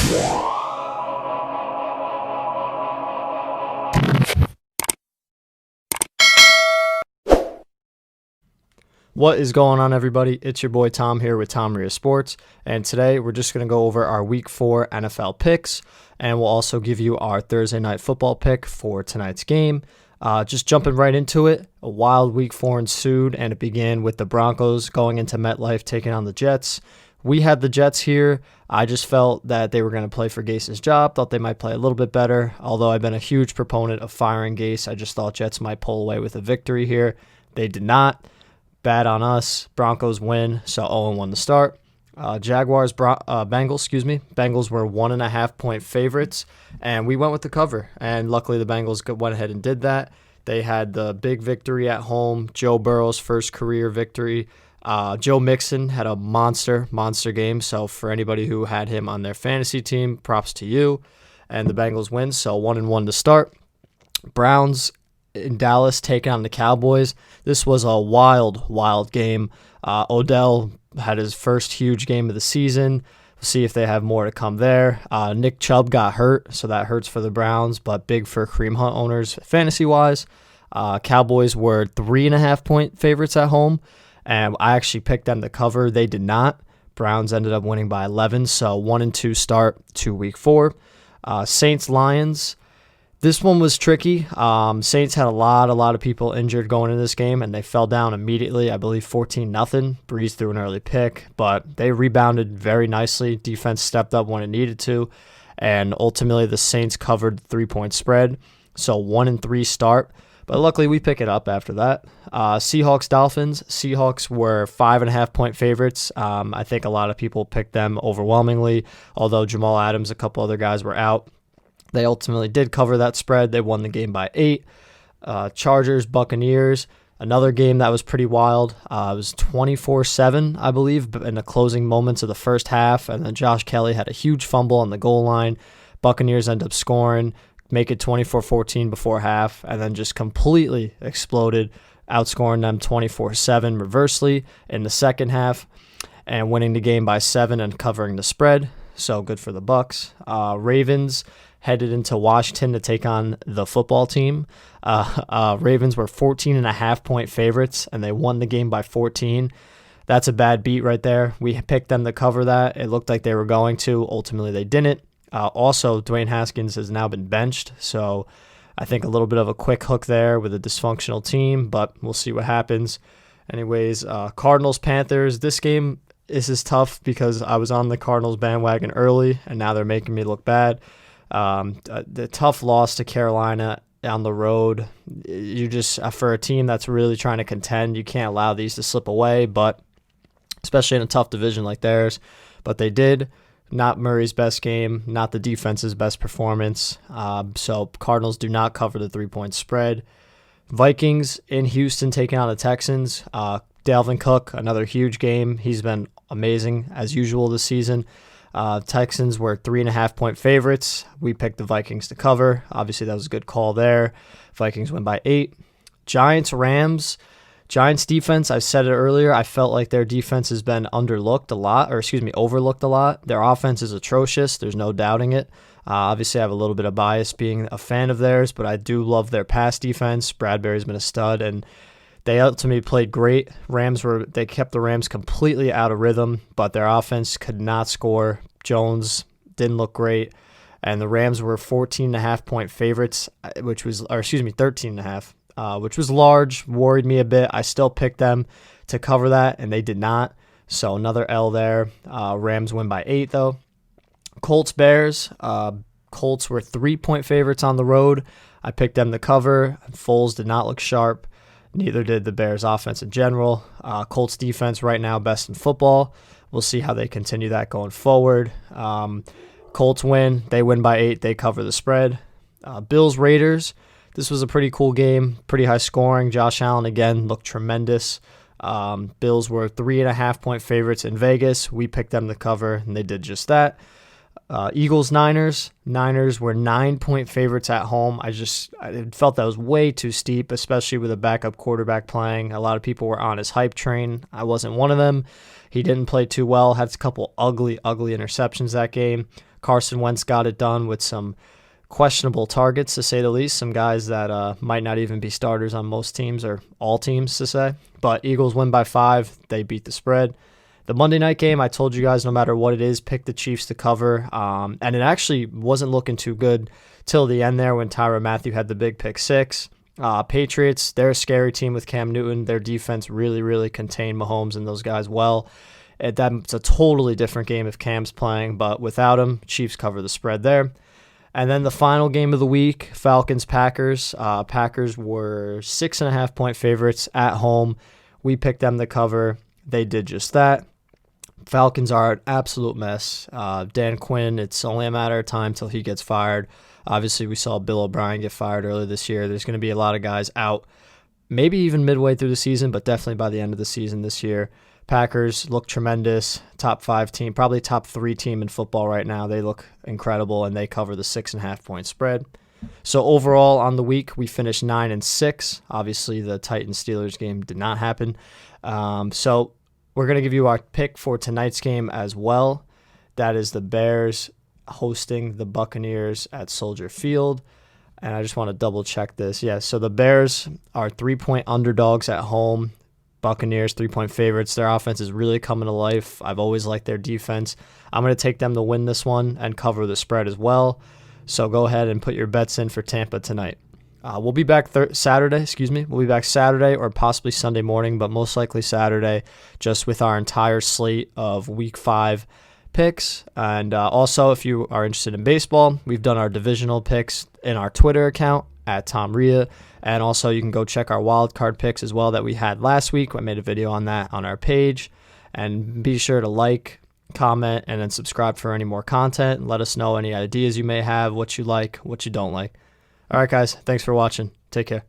What is going on, everybody? It's your boy Tom here with Tom Ria Sports, and today we're just going to go over our Week 4 NFL picks, and we'll also give you our Thursday Night Football pick for tonight's game. Just jumping right into it, a wild Week 4 ensued, and it began with the Broncos going into MetLife taking on the Jets. We had the Jets here. I just felt that they were going to play for Gase's job, thought they might play a little bit better, although I've been a huge proponent of firing Gase. I just thought Jets might pull away with a victory here. They did not. Bad on us. Broncos win, so 0-1 to start. Jaguars, Bengals, Bengals were 1.5-point favorites, and we went with the cover. And luckily, the Bengals went ahead and did that. They had the big victory at home. Joe Burrow's first career victory. Joe Mixon had a monster game. So for anybody who had him on their fantasy team, props to you. And the Bengals win, so 1-1 to start. Browns in Dallas taking on the Cowboys. This was a wild game. Odell had his first huge game of the season. We'll see if they have more to come there. Nick Chubb got hurt, so that hurts for the Browns, but big for Kareem Hunt owners fantasy-wise. Cowboys were 3.5-point favorites at home, and I actually picked them to cover. They did not. Browns ended up winning by 11, so 1-2 start to Week 4. Saints-Lions. This one was tricky. Saints had a lot of people injured going into this game, and they fell down immediately. I believe 14-0. Breeze threw an early pick, but they rebounded very nicely. Defense stepped up when it needed to, and ultimately the Saints covered the 3-point spread. So 1-3 start, but luckily we pick it up after that. Seahawks, Dolphins. Seahawks were 5.5-point favorites. I think a lot of people picked them overwhelmingly, although Jamal Adams, a couple other guys were out. They ultimately did cover that spread. They won the game by 8. Chargers, Buccaneers, another game that was pretty wild. It was 24-7, I believe, in the closing moments of the first half. And then Josh Kelly had a huge fumble on the goal line. Buccaneers end up scoring, make it 24-14 before half, and then just completely exploded, outscoring them 24-7 reversely in the second half and winning the game by 7 and covering the spread. So good for the Bucs. Ravens headed into Washington to take on the football team. Ravens were 14.5-point favorites, and they won the game by 14. That's a bad beat right there. We picked them to cover that. It looked like they were going to. Ultimately, they didn't. Also, Dwayne Haskins has now been benched, so I think a little bit of a quick hook there with a dysfunctional team, but we'll see what happens. Anyways, Cardinals, Panthers. This game is tough because I was on the Cardinals bandwagon early, and now they're making me look bad. The tough loss to Carolina on the road. You just, for a team that's really trying to contend, you can't allow these to slip away, but especially in a tough division like theirs. But they did. Not Murray's best game, not the defense's best performance. So Cardinals do not cover the 3-point spread. Vikings in Houston taking on the Texans. Dalvin Cook, another huge game. He's been amazing as usual this season. Texans were 3.5-point favorites. We picked the Vikings to cover. Obviously, that was a good call there. Vikings win by 8. Giants, Rams. Giants defense, I said it earlier, I felt like their defense has been overlooked a lot. Their offense is atrocious. There's no doubting it. Obviously, I have a little bit of bias being a fan of theirs, but I do love their pass defense. Bradbury's been a stud, and they ultimately played great. They kept the Rams completely out of rhythm, but their offense could not score. Jones didn't look great, and the Rams were 14.5-point favorites, 13.5, which was large. Worried me a bit. I still picked them to cover that, and they did not. So another L there. Rams win by 8 though. Colts, Bears. Colts were 3-point favorites on the road. I picked them to cover. Foles did not look sharp. Neither did the Bears offense in general. Colts defense right now best in football. We'll see how they continue that going forward. Colts win. They win by 8. They cover the spread. Bills, Raiders. This was a pretty cool game. Pretty high scoring. Josh Allen again looked tremendous. Bills were 3.5-point favorites in Vegas. We picked them to cover, and they did just that. Eagles, Niners. Niners were 9-point favorites at home. I felt that was way too steep, especially with a backup quarterback playing. A lot of people were on his hype train. I wasn't one of them. He didn't play too well. Had a couple ugly interceptions that game. Carson Wentz got it done with some questionable targets, to say the least. Some guys that might not even be starters on most teams, or all teams to say. But Eagles win by 5. They beat the spread. The Monday night game, I told you guys, no matter what it is, pick the Chiefs to cover. And it actually wasn't looking too good till the end there when Tyrann Mathieu had the big pick 6. Patriots, they're a scary team with Cam Newton. Their defense really contained Mahomes and those guys well. That's a totally different game if Cam's playing, but without him, Chiefs cover the spread there. And then the final game of the week, Falcons-Packers. Packers were 6.5-point favorites at home. We picked them to cover. They did just that. Falcons are an absolute mess. Dan Quinn, it's only a matter of time till he gets fired. Obviously, we saw Bill O'Brien get fired earlier this year. There's going to be a lot of guys out, maybe even midway through the season, but definitely by the end of the season this year. Packers look tremendous. Top 5 team, probably top 3 team in football right now. They look incredible, and they cover the 6.5-point spread. So overall on the week, we finished 9-6. Obviously, the Titans-Steelers game did not happen. So we're going to give you our pick for tonight's game as well. That is the Bears hosting the Buccaneers at Soldier Field. And I just want to double check this. Yeah, so the Bears are 3-point underdogs at home. Buccaneers, 3-point favorites. Their offense is really coming to life. I've always liked their defense. I'm going to take them to win this one and cover the spread as well. So go ahead and put your bets in for Tampa tonight. We'll be back Saturday. We'll be back Saturday or possibly Sunday morning, but most likely Saturday, just with our entire slate of Week 5 picks. And also, if you are interested in baseball, we've done our divisional picks in our Twitter account at Tom Rhea. And also, you can go check our wild card picks as well that we had last week. I made a video on that on our page. And be sure to like, comment, and then subscribe for any more content. Let us know any ideas you may have, what you like, what you don't like. All right, guys. Thanks for watching. Take care.